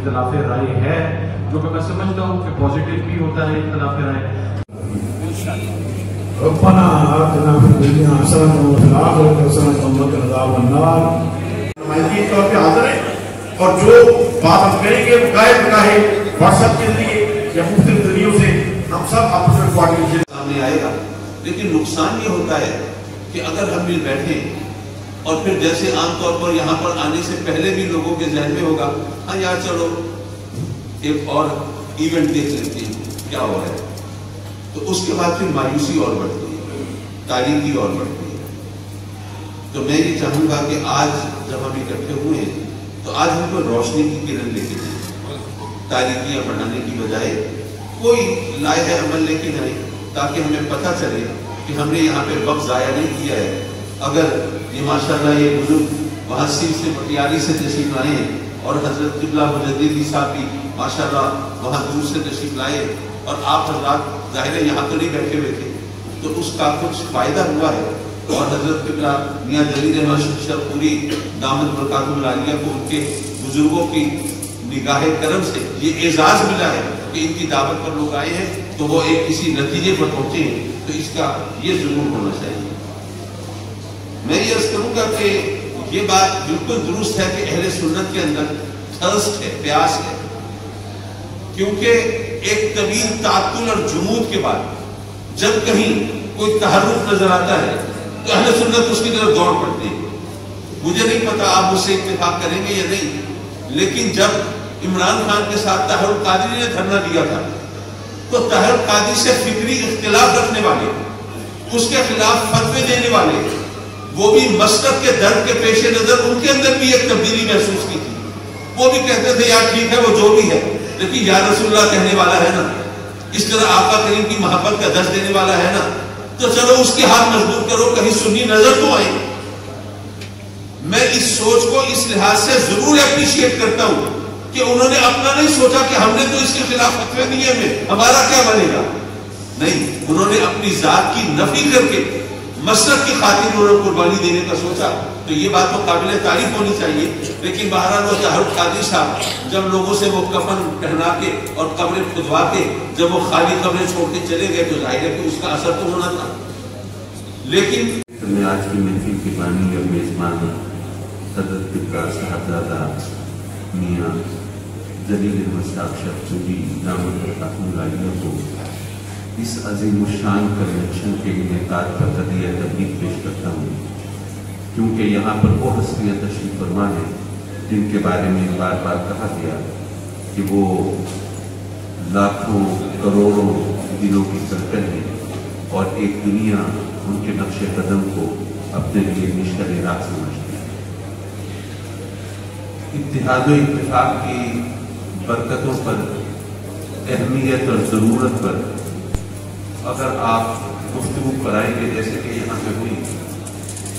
اختلاف رائے ہے، جو کہ میں سمجھتا ہوں کہ پازیٹیو بھی ہوتا ہے اختلاف رائے. ربنا آتنا فی الدنیا حسنۃ وفی الآخرۃ حسنۃ وقنا عذاب النار. نمائندگی کے طور پہ حاضر ہیں اور جو بات ہم کریں گے وہ غائب نگاہ واٹس ایپ کے ذریعے یا مختلف ذریعوں سے ہم سب آپس میں کوارڈینیشن سامنے آئے گا. لیکن نقصان یہ ہوتا ہے کہ اگر ہم مل بیٹھیں اور پھر جیسے عام طور پر یہاں پر آنے سے پہلے بھی لوگوں کے ذہن میں ہوگا ہاں یار چلو ایک اور ایونٹ دیکھ لیتے ہیں کیا ہو رہا ہے، تو اس کے بعد پھر مایوسی اور بڑھتی ہے، تاریکی اور بڑھتی ہے. تو میں یہ چاہوں گا کہ آج جب ہم اکٹھے ہوئے ہیں تو آج ہم کو روشنی کی کرن لے کے جائیں، تاریکیاں بڑھانے کی بجائے کوئی لائحہ عمل لے کے جائیں تاکہ ہمیں پتہ چلے کہ ہم نے یہاں پہ وقت ضائع نہیں کیا ہے. اگر یہ ماشاءاللہ یہ بزرگ وہاں سے پٹیاری سے تشریف لائے ہیں اور حضرت قبلہ مجددی صاحب بھی ماشاءاللہ وہاں دور سے تشریف لائے اور آپ حضرات ظاہر ہے یہاں تو نہیں بیٹھے ہوئے تھے، تو اس کا کچھ فائدہ ہوا ہے. اور حضرت قبلہ میاں جلیل احمد شرپوری دامت برکاتہ العالیہ کو ان کے بزرگوں کی نگاہ کرم سے یہ اعزاز ملا ہے کہ ان کی دعوت پر لوگ آئے ہیں تو وہ ایک کسی نتیجے پر پہنچے ہیں، تو اس کا یہ ضرور ہونا چاہیے. میں یہ عرض کروں گا کہ یہ بات بالکل درست ہے کہ اہل سنت کے اندر تھرسٹ ہے، پیاس ہے، کیونکہ ایک طویل تعطل اور جمود کے بعد جب کہیں کوئی تحرک نظر آتا ہے تو اہل سنت اس کی طرف دوڑ پڑتے ہیں. مجھے نہیں پتا آپ مجھ سے اتفاق کریں گے یا نہیں، لیکن جب عمران خان کے ساتھ طاہر القادری نے دھرنا دیا تھا تو طاہر القادری سے فکری اختلاف رکھنے والے، اس کے خلاف فتوے دینے والے، وہ بھی مسلک کے درد کے پیش نظر ان کے اندر بھی ایک تبدیلی محسوس کی تھی. وہ بھی کہتے تھے یار ٹھیک ہے وہ جو بھی ہے لیکن یا رسول اللہ کہنے والا ہے نا، اس طرح آقا کریم کی محبت کا درس دینے والا ہے نا، تو چلو اس کے ہاتھ مضبوط کرو کہیں سنی نظر تو آئے. میں اس سوچ کو اس لحاظ سے ضرور اپریشیٹ کرتا ہوں کہ انہوں نے اپنا نہیں سوچا کہ ہم نے تو اس کے خلاف فتوے دیے میں ہمارا کیا بنے گا. نہیں، انہوں نے اپنی ذات کی نفی کر کے مسلک کی خاطر انہوں نے قربانی دینے کا سوچا. تو یہ بات تو قابل تعریف ہونی چاہیے. لیکن بہرحال وہ طاہر القادری صاحب جب لوگوں سے وہ کفن پہنا کے اور قبریں کھدوا کے جب وہ خالی قبریں چھوڑ کے چلے گئے تو ظاہر ہے کہ اس کا اثر تو ہونا تھا. لیکن میں آج کی محفل کی بانی اور میزبان حضرت قبلہ صاحبزادہ میاں جلیل احمد صاحب شرپوری دامت برکاتہ العالیہ کو اس عظیم الشان کنونشن کے انعقاد پر ہدیہ تبریک پیش کرتا ہوں، کیونکہ یہاں پر وہ ہستیاں تشریف فرما ہیں جن کے بارے میں بار بار کہا گیا کہ وہ لاکھوں کروڑوں دلوں کی سرکن ہے اور ایک دنیا ان کے نقش قدم کو اپنے لیے مشکل راہ سمجھتی ہے. اتحاد و اتفاق کی برکتوں پر، اہمیت اور ضرورت پر اگر آپ گفتگو کرائیں گے جیسے کہ یہاں پہ ہوئی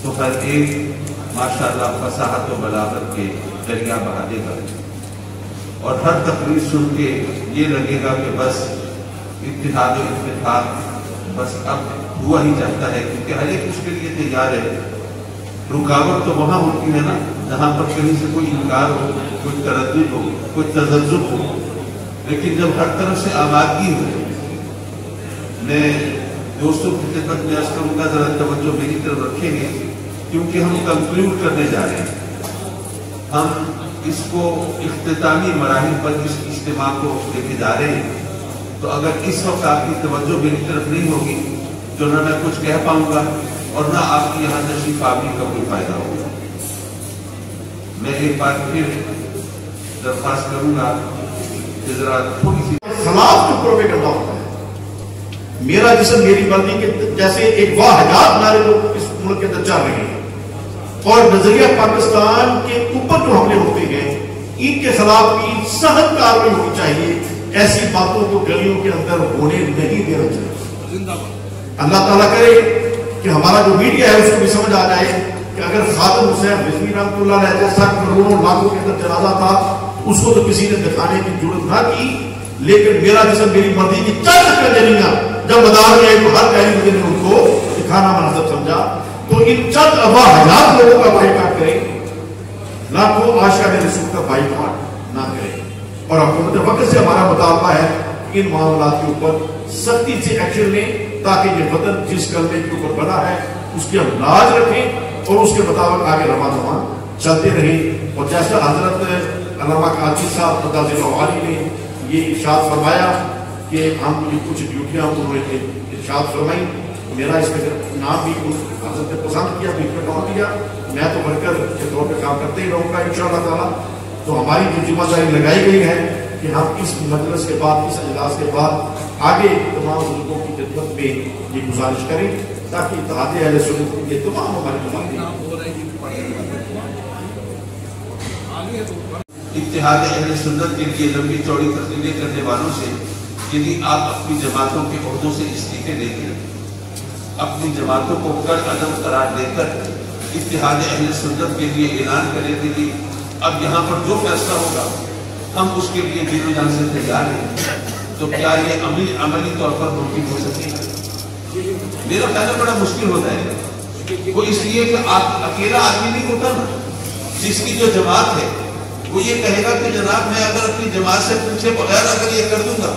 تو ہر ایک ماشاءاللہ فصاحت و بلاغت کے دریا بہا دے گا اور ہر تقریر سن کے یہ لگے گا کہ بس اتحاد و اتفاق بس اب ہوا ہی جاتا ہے، کیونکہ ہر ایک اس کے لیے تیار ہے. رکاوٹ تو وہاں ہوتی ہے نا جہاں پر کہیں سے کوئی انکار ہو، کوئی تردد ہو، کوئی تذبذب ہو. لیکن جب ہر طرف سے آبادگی ہو، میں دوستوں کی خدمت میں عرض کروں گا ذرا توجہ میری طرف رکھیں گے کیونکہ ہم کنکلیوڈ کرنے جا رہے ہیں. ہم اس کو اختتامی مراحل پر اس اجتماع کو لے کے جا رہے ہیں. تو اگر اس وقت آپ کی توجہ میری طرف نہیں ہوگی تو نہ میں کچھ کہہ پاؤں گا اور نہ آپ کی یہاں تشریف آوری کا کوئی فائدہ ہوگا. میں ایک بار پھر درخواست کروں گا کہ ذرا تھوڑی سی خلاف جو پروپیگنڈا ہوتا ہے، میرا جسم میری بندی کے جیسے ایک واحدات نعرے لوگ اس ملک کے اندر چل رہے ہیں اور نظریہ پاکستان کے اوپر جو حملے ہوتے ہیں ان کے خلاف بھی سخت کارروائی ہونی چاہیے. ایسی باتوں کو گلیوں کے اندر ہونے نہیں دینا چاہیے. اللہ تعالیٰ کرے کہ ہمارا جو میڈیا ہے اس کو بھی سمجھ آ جائے کہ اگر خادم حسین رضوی رحمۃ اللہ علیہ جیسا کروڑوں لاکھوں کے اندر جنازہ تھا اس کو تو کسی نے دکھانے کی ضرورت نہ کی، لیکن میرا جسم میری مرضی کی چند کنجریاں جب مدار میں آئی تو ہر ٹیلی ویژن نے ان کو دکھانا مناسب سمجھا. تو ان چند واحدات لوگوں کا بائیکاٹ کریں، لاکھوں عاشقان رسول کا بائیکاٹ نہ کریں. اور حکومت وقت سے ہمارا مطالبہ ہے کہ ان معاملات کے اوپر سختی سے ایکشن لیں تاکہ یہ وطن جس کلمے کے اوپر بنا ہے اس کی ہم لاج رکھیں اور اس کے مطابق آگے رواں رواں چلتے رہیں. اور جیسا حضرت علامہ قادری صاحب مداز العوالی نے یہ ارشاد فرمایا کہ ہم یہ کچھ ڈیوٹیاں انہوں نے ارشاد فرمائی. میرا اس میں نام بھی حضرت نے پسند کیا, بیچ میں کام کیا. میں تو ورکر کے طور پہ کام کرتے ہی رہوں گا انشاءاللہ تعالیٰ. تو ہماری جو ذمہ داری لگائی گئی ہے کہ ہم اس مجلس کے بعد, اس اجلاس کے بعد آگے تمام بزرگوں کی خدمت میں یہ گزارش کریں تاکہ اتحاد اہل سنت کے لیے تمام ہمارے اتحاد اہل سنت کے لیے لمبی چوڑی تقریریں کرنے والوں سے یعنی آپ اپنی جماعتوں کے عہدوں سے استعفے لے کر اپنی جماعتوں کو کل عدم قرار دے کر اتحاد اہل سنت کے لیے اعلان کریں کہ اب یہاں پر جو فیصلہ ہوگا ہم اس کے لیے دل و جان سے تیار ہیں, تو کیا یہ عملی طور پر ممکن ہو سکے گا؟ میرا خیال بڑا مشکل ہوتا ہے. وہ اس لیے کہ آپ اکیلا آدمی نہیں ہوتا نا, جس کی جو جماعت ہے وہ یہ کہے گا کہ جناب میں اگر اپنی جماعت سے پوچھے بغیر اگر یہ کر دوں گا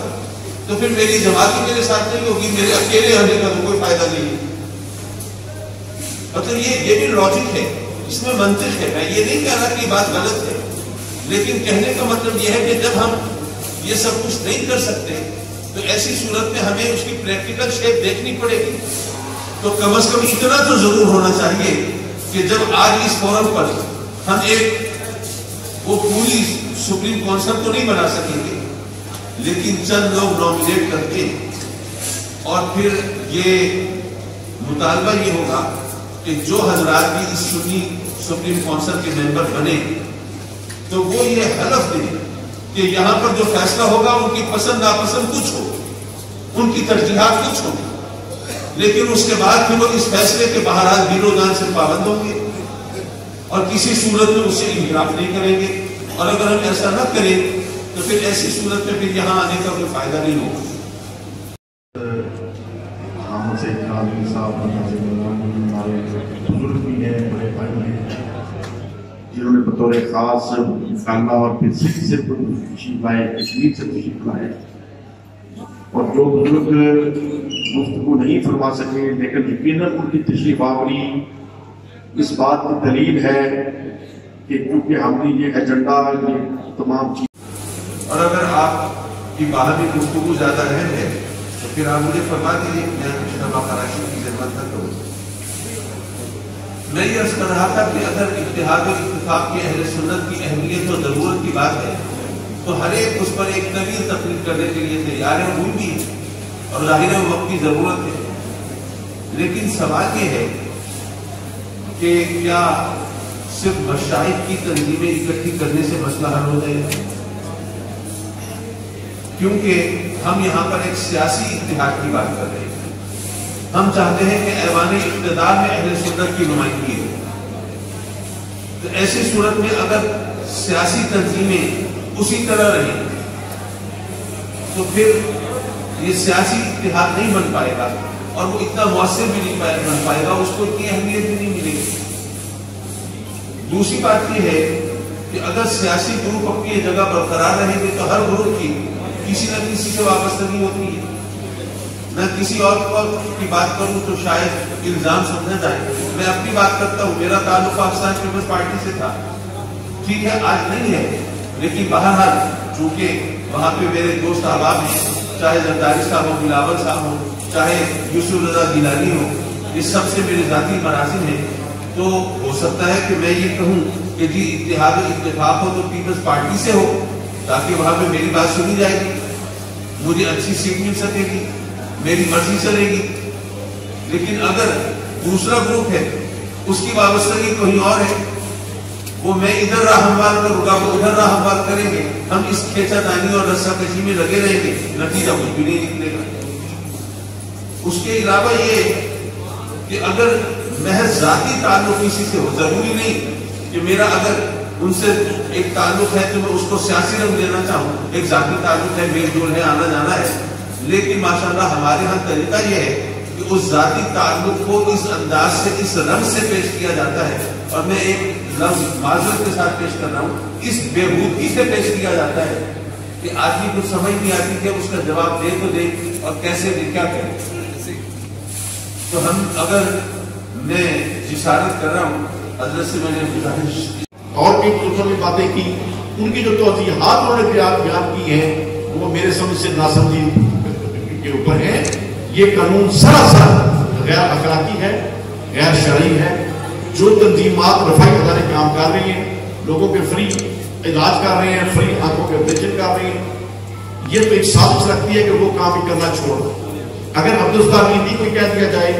تو پھر میری جماعت ہی میرے ساتھ نہیں ہوگی, میرے اکیلے ہونے کا تو کوئی فائدہ نہیں ہے. مطلب یہ بھی لاجک ہے, اس میں منطق ہے. میں یہ نہیں کہہ رہا کہ یہ بات غلط ہے, لیکن کہنے کا مطلب یہ ہے کہ جب ہم یہ سب کچھ نہیں کر سکتے تو ایسی صورت میں ہمیں اس کی پریکٹیکل شیپ دیکھنی پڑے گی. تو کم از کم اتنا تو ضرور ہونا چاہیے کہ جب آج اس فورم پر ہم ایک وہ پوری سپریم کونسل تو نہیں بنا سکیں گے, لیکن چند لوگ نامینیٹ کرتے اور پھر یہ مطالبہ یہ ہوگا کہ جو حضرات بھی اس سنی سپریم کونسل کے ممبر بنے تو وہ یہ حلف دیں کہ یہاں پر جو فیصلہ ہوگا ان کی پسند ناپسند کچھ ہو, ان کی ترجیحات کچھ ہوں, لیکن اس کے بعد پھر وہ اس فیصلے کے بہرحال دل و جان سے پابند ہوں گے اور کسی صورت میں اسے انحراف نہیں کریں گے. اور اگر ہم ایسا نہ کریں تو پھر ایسی صورت میں پھر یہاں آنے کا کوئی فائدہ نہیں ہوگا. حامد سید قادری صاحب ہمارے بزرگ بھی ہیں, بڑے بھائی ہیں, جنہوں نے بطور خاص مکالمہ اور پھر سکھ سے تشریف لائے, کشمیر سے تشریف لائے, اور جو بزرگ گفتگو نہیں فرما سکے لیکن یقیناً ان کی تشریف آوری اس بات کی دلیل ہے کہ کیونکہ ہم نے یہ ایجنڈا یہ تمام چیز. اور اگر آپ کی باہمی گفتگو زیادہ اہم ہے تو پھر آپ مجھے فرما دیجیے, میں مشتبہ خراشی کی ضرورت نہ کروں. میں یہ عرض کر رہا تھا کہ اگر اتحاد و اتفاق کی اہل سنت کی اہمیت و ضرورت کی بات ہے تو ہر ایک اس پر ایک طویل تقریر کرنے کے لیے تیار ہے, وہ بھی ہے اور ظاہر ہے وقت کی ضرورت ہے. لیکن سوال یہ ہے کہ کیا صرف مشاہد کی تنظیمیں اکٹھی کرنے سے مسئلہ حل ہو جائے گا؟ کیونکہ ہم یہاں پر ایک سیاسی اتحاد کی بات کر رہے ہیں. ہم چاہتے ہیں کہ ایوان اقتدار میں اہل سنت کی نمائندگی ہو. تو ایسی صورت میں اگر سیاسی تنظیمیں اسی طرح رہیں تو پھر یہ سیاسی اتحاد نہیں بن پائے گا اور وہ اتنا مؤثر بھی نہیں بن پائے گا, اس کو اتنی اہمیت بھی نہیں ملے گی. دوسری بات یہ ہے کہ اگر سیاسی گروپ اپنی جگہ برقرار رہیں گے تو ہر گروپ کی کسی نہ کسی سے وابستگی ہوتی ہے. میں کسی اور کی بات کروں تو شاید الزام سمجھا جائے. میں اپنی بات کرتا ہوں, میرا تعلق پاکستان پیپلز پارٹی سے تھا, ٹھیک ہے آج نہیں ہے, لیکن بہرحال چونکہ وہاں پہ میرے دوست احباب ہیں, چاہے زرداری صاحب ہو, بلاول صاحب ہو, چاہے یوسف رضا گیلانی ہو, یہ سب سے میرے ذاتی مراسم ہیں. تو ہو سکتا ہے کہ میں یہ کہوں کہ جی اتحاد و اتفاق ہو تو پیپلز پارٹی سے ہو تاکہ وہاں پہ میری بات سنی جائے گی, مجھے اچھی سیٹ مل سکے گی, میری مرضی چلے گی. لیکن اگر دوسرا گروپ ہے اس کی وابستگی کہیں اور ہے, وہ میں ادھر راہ ہموار کروں گا, وہ ادھر راہ ہموار کریں گے, ہم اس کھینچا دانی اور رسا کشی میں لگے رہیں گے, نتیجہ کچھ بھی نہیں نکلے گا. اس کے علاوہ یہ کہ اگر محض ذاتی تعلق کسی سے ہو, ضروری نہیں کہ میرا اگر ان سے ایک تعلق ہے تو میں اس کو سیاسی رنگ دینا چاہوں, ایک ذاتی تعلق ہے, میل جول ہے, آنا جانا ہے, لیکن ماشاءاللہ ہمارے ہاں طریقہ یہ ہے کہ اس ذاتی تعلق کو اس انداز سے, اس رنگ سے پیش کیا جاتا ہے, اور میں ایک لفظ معذرت کے ساتھ پیش کر رہا ہوں, اس بےہودگی سے پیش کیا جاتا ہے کہ آدمی کو سمجھ نہیں آتی کہ اس کا جواب دے تو دے اور کیسے دے، کیا کرے۔ تو ہم اگر میں جسارت کر رہا ہوں، حضرت سے میں نے گزارش اور بھی دوسروں نے باتیں کی، ان کی جو توضیحات انہوں نے بیان کی ہیں وہ میرے سمجھ سے ناسمجھی کے اوپر ہے۔ یہ قانون سراسر غیر اخلاقی ہے، غیر شرعی ہے۔ جو تنظیمات رفاہی ادارے کام کر رہی ہیں، لوگوں کے فری علاج کر رہے ہیں، فری آنکھوں کے آپریشن کر رہے ہیں، یہ تو ایک سازش رکھتی ہے کہ وہ کام ہی کرنا چھوڑ دو۔ اگر عبدالستار نیتی کو کہہ دیا جائے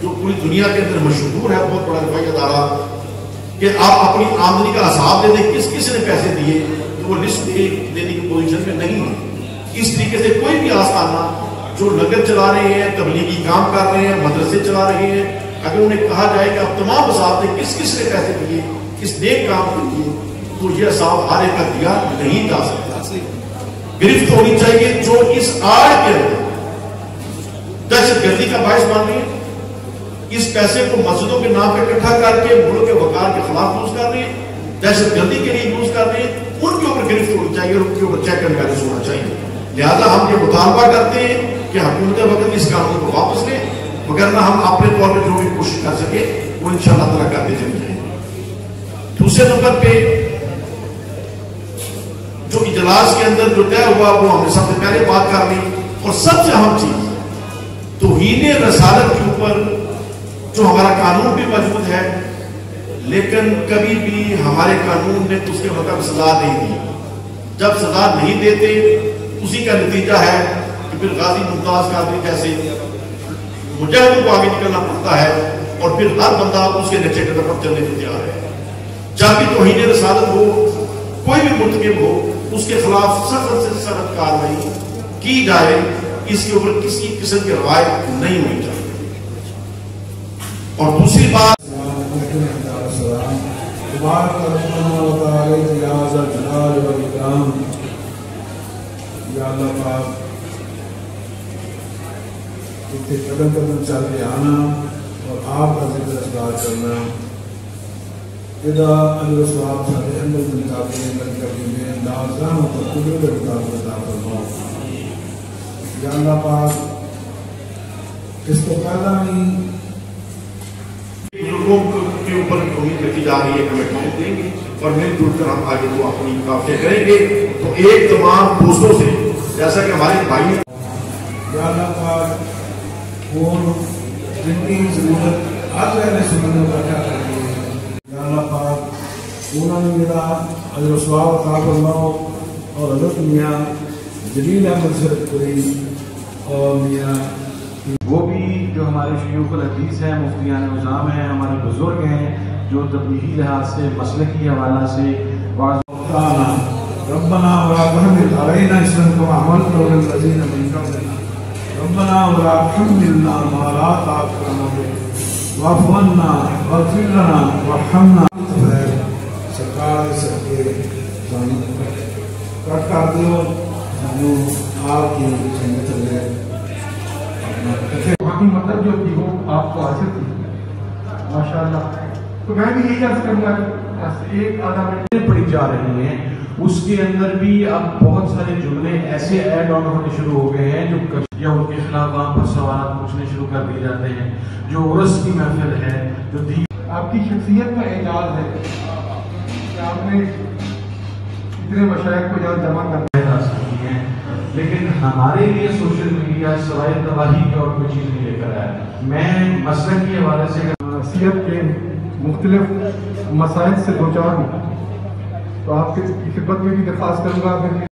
جو پوری دنیا کے اندر مشہور ہے، بہت بڑا رفاہی ادارہ، کہ آپ اپنی آمدنی کا حساب دے دیں کس کس نے پیسے دیے، تو وہ لسٹ دینے کی پوزیشن میں نہیں ہے۔ اس طریقے سے کوئی بھی آستانہ جو لنگر چلا رہے ہیں، تبلیغی کام کر رہے ہیں، مدرسے چلا رہے ہیں، اگر انہیں کہا جائے کہ اب تمام وسائل نے کس کس نے پیسے دیے، کس نیک کام کے لیے، تو یہ حساب ہر ایک کا دیا نہیں جا سکتا۔ گرفت ہونی چاہیے جو اس آڑ کے اندر دہشت گردی کا باعث بن رہی ہے، اس پیسے کو مسجدوں کے نام پہ اکٹھا کر کے ملک کے وقار کے خلاف یوز کر رہے ہیں، دہشت گردی کے لیے یوز کر رہے ہیں، ان کے اوپر گرفت ہونی چاہیے اور ان کے اوپر چیک اینڈ بیلنس ہونا چاہیے۔ لہذا ہم یہ مطالبہ کرتے ہیں کہ حکومت وقت اس قانون کو واپس لیں، وگرنہ ہم اپنے طور پہ جو بھی کوشش کر سکے وہ انشاءاللہ تعالیٰ کرتے چلے جائیں گے۔ دوسرے نمبر پہ جو اجلاس کے اندر جو طے ہوا وہ ہم نے سب سے پہلے بات کر لی، اور سب سے اہم چیز توہین رسالت کے اوپر جو ہمارا قانون بھی موجود ہے، لیکن کبھی بھی ہمارے قانون نے اس کے مطابق سزا نہیں دی۔ جب سزا نہیں دیتے اسی کا نتیجہ ہے کہ پھر غازی ممتاز قادری جیسے مجاہدوں کو آگے نکلنا پڑتا ہے، اور پھر ہر بندہ اس کے نقشے قدم پر چلنے کو تیار ہے۔ جب بھی توہین رسالت ہو، کوئی بھی مرتکب ہو، اس کے خلاف سخت سے سخت کارروائی کی جائے، اس کے اوپر کسی قسم کی روایت نہیں ہونی چاہیے۔ اور دوسری بات قدم قدم چل کے آنا اور آپ کا ذکر اذکار کرنا، الوسواب سارے اندر ملکاتے ہیں لنکریں میں نازران و قدرت اقدار عطا فرماؤ۔ یا اللہ پاک، اس کو پہلا نہیں بزرگوں کے اوپر امید رکھی جا رہی ہے کہ کمیٹمنٹ دیں گے اور مل جل کر ہم آگے وہ اپنی کافی کریں گے۔ تو ایک تمام دوستوں سے جیسا کہ ہمارے بھائی، یا اللہ پاک وہ جن کی ضرورت آج رہنے سننے کا کیا کریں گے، یا اللہ پاک انہوں نے میرا اجر و ثواب عطا فرماؤ، اور حضرت میاں جلیل احمد شرف پوری اور میاں وہ بھی جو ہمارے شیوخ الحدیث ہیں، مفتیان نظام ہیں، ہمارے بزرگ ہیں جو تبلیغی لحاظ سے مسلکی حوالہ سے ربنا ولا تحمل علينا إصرا كما حملته على الذين من قبلنا ربنا ولا تحملنا ما لا طاقة لنا به واعف عنا واغفر لنا وارحمنا۔ سرکار سب کے کٹ کر دو، آپ کی سنت ہے وہاں کی مطلب جو تھی وہ آپ کو حاصل تھی ماشاءاللہ۔ تو میں بھی یہی عرض کروں گا کہ ایک آدھا منٹ پڑھی جا رہی ہیں، اس کے اندر بھی اب بہت سارے جملے ایسے ایڈ آن ہونے شروع ہو گئے ہیں جو یا ان کے خلاف وہاں پر سوالات پوچھنے شروع کر دیے جاتے ہیں۔ جو عرس کی محفل ہے، جو آپ کی شخصیت کا اعجاز ہے کہ آپ نے اتنے مشائخ کو یہاں جمع کر سکتی ہیں، لیکن ہمارے لیے سوشل میڈیا سوائے تباہی کی اور کوئی چیز نہیں لے کر آیا۔ میں مسلک کے حوالے سے نصیحت کے مختلف مسائل سے دوچار ہوں، تو آپ کی خدمت میں بھی درخواست کروں گا